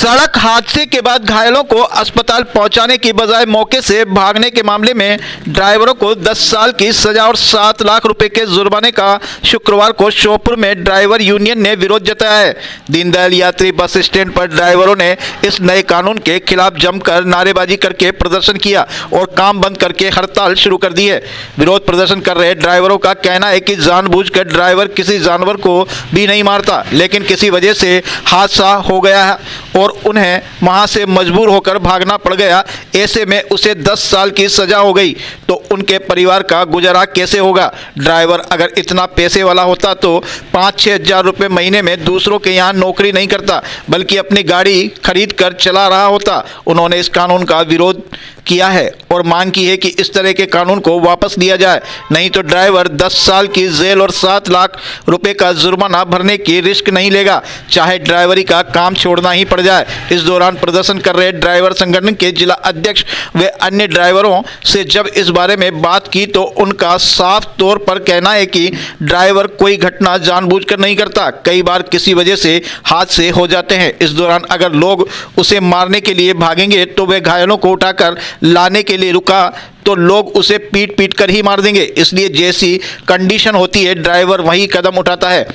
सड़क हादसे के बाद घायलों को अस्पताल पहुंचाने की बजाय मौके से भागने के मामले में ड्राइवरों को 10 साल की सजा और 7 लाख रुपए के जुर्माने का शुक्रवार को श्योपुर में ड्राइवर यूनियन ने विरोध जताया है। दीनदयाल यात्री बस स्टैंड पर ड्राइवरों ने इस नए कानून के खिलाफ जमकर नारेबाजी करके प्रदर्शन किया और काम बंद करके हड़ताल शुरू कर दी है। विरोध प्रदर्शन कर रहे ड्राइवरों का कहना है कि जानबूझकर ड्राइवर किसी जानवर को भी नहीं मारता, लेकिन किसी वजह से हादसा हो गया है और उन्हें वहां से मजबूर होकर भागना पड़ गया। ऐसे में उसे 10 साल की सजा हो गई तो उनके परिवार का गुजारा कैसे होगा। ड्राइवर अगर इतना पैसे वाला होता तो 5-6 हज़ार रुपये महीने में दूसरों के यहाँ नौकरी नहीं करता, बल्कि अपनी गाड़ी खरीद कर चला रहा होता। उन्होंने इस कानून का विरोध किया है और मांग की है कि इस तरह के कानून को वापस लिया जाए, नहीं तो ड्राइवर 10 साल की जेल और 7 लाख रुपए का जुर्माना भरने की रिस्क नहीं लेगा, चाहे ड्राइवरी का काम छोड़ना ही पड़ जाए। इस दौरान प्रदर्शन कर रहे ड्राइवर संगठन के जिला अध्यक्ष व अन्य ड्राइवरों से जब इस बारे में बात की तो उनका साफ तौर पर कहना है कि ड्राइवर कोई घटना जानबूझकर नहीं करता, कई बार किसी वजह से हादसे हो जाते हैं। इस दौरान अगर लोग उसे मारने के लिए भागेंगे तो वे घायलों को उठाकर लाने के लिए रुका तो लोग उसे पीट पीट कर ही मार देंगे। इसलिए जैसी कंडीशन होती है ड्राइवर वही कदम उठाता है।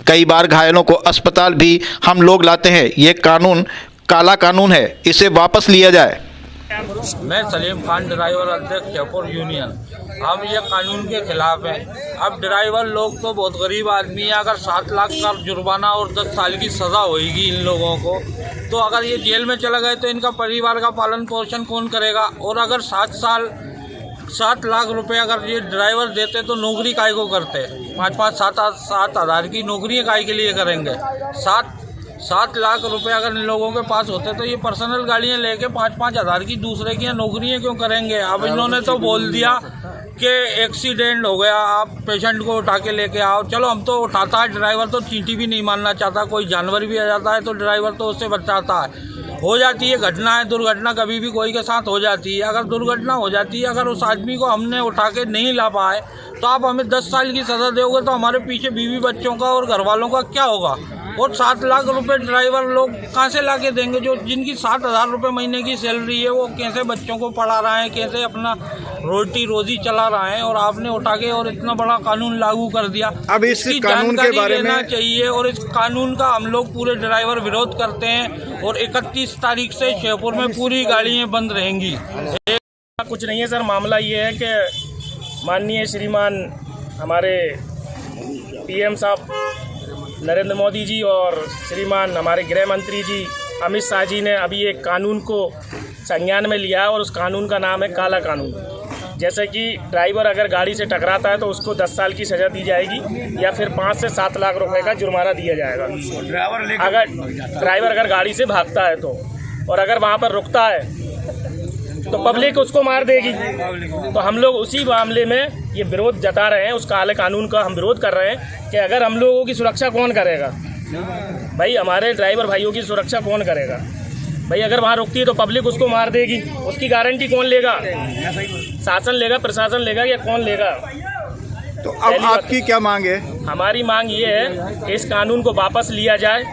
कई बार घायलों को अस्पताल भी हम लोग लाते हैं। ये कानून काला कानून है, इसे वापस लिया जाए। मैं सलीम खान, ड्राइवर अध्यक्ष श्योपुर यूनियन। हम ये कानून के खिलाफ हैं। अब ड्राइवर लोग तो बहुत गरीब आदमी है, अगर 7 लाख का जुर्माना और 10 साल की सज़ा होगी इन लोगों को, तो अगर ये जेल में चले गए तो इनका परिवार का पालन पोषण कौन करेगा। और अगर 7 लाख रुपए अगर ये ड्राइवर देते तो नौकरी काहे को करते, 5-5, 7 हज़ार की नौकरी काहे के लिए करेंगे। 7 लाख रुपए अगर इन लोगों के पास होते तो ये पर्सनल गाड़ियाँ लेके 5-5 हज़ार की दूसरे की नौकरियाँ क्यों करेंगे। अब इन्होंने तो बोल दिया कि एक्सीडेंट हो गया, आप पेशेंट को उठा के लेके आओ। चलो हम तो उठाता है, ड्राइवर तो चींटी भी नहीं मारना चाहता। कोई जानवर भी आ जाता है तो ड्राइवर तो उससे बचाता है। हो जाती है घटना, है दुर्घटना, कभी भी कोई के साथ हो जाती है। अगर दुर्घटना हो जाती है, अगर उस आदमी को हमने उठा के नहीं ला पाए तो आप हमें 10 साल की सज़ा दोगे तो हमारे पीछे बीवी बच्चों का और घर वालों का क्या होगा। और 7 लाख रुपए ड्राइवर लोग कहाँ से ला के देंगे। जो जिनकी 7 हज़ार रुपये महीने की सैलरी है वो कैसे बच्चों को पढ़ा रहे हैं, कैसे अपना रोजी चला रहे हैं। और आपने उठा के और इतना बड़ा कानून लागू कर दिया। अब इस कानून के बारे में चाहिए और इस कानून का हम लोग पूरे ड्राइवर विरोध करते हैं। और 31 तारीख से श्योपुर में पूरी गाड़ियाँ बंद रहेंगी। कुछ नहीं है सर, मामला ये है कि माननीय श्रीमान हमारे पीएम साहब नरेंद्र मोदी जी और श्रीमान हमारे गृह मंत्री जी अमित शाह जी ने अभी एक कानून को संज्ञान में लिया है और उस कानून का नाम है काला कानून। जैसे कि ड्राइवर अगर गाड़ी से टकराता है तो उसको 10 साल की सज़ा दी जाएगी या फिर 5 से 7 लाख रुपए का जुर्माना दिया जाएगा। ड्राइवर अगर गाड़ी से भागता है तो, और अगर वहाँ पर रुकता है तो पब्लिक उसको मार देगी। तो हम लोग उसी मामले में ये विरोध जता रहे हैं, उस काले कानून का हम विरोध कर रहे हैं कि अगर हम लोगों की सुरक्षा कौन करेगा भाई, हमारे ड्राइवर भाइयों की सुरक्षा कौन करेगा भाई। अगर वहाँ रुकती है तो पब्लिक उसको मार देगी, उसकी गारंटी कौन लेगा, शासन लेगा, प्रशासन लेगा या कौन लेगा। तो अब आपकी क्या मांग है? हमारी मांग ये है कि इस कानून को वापस लिया जाए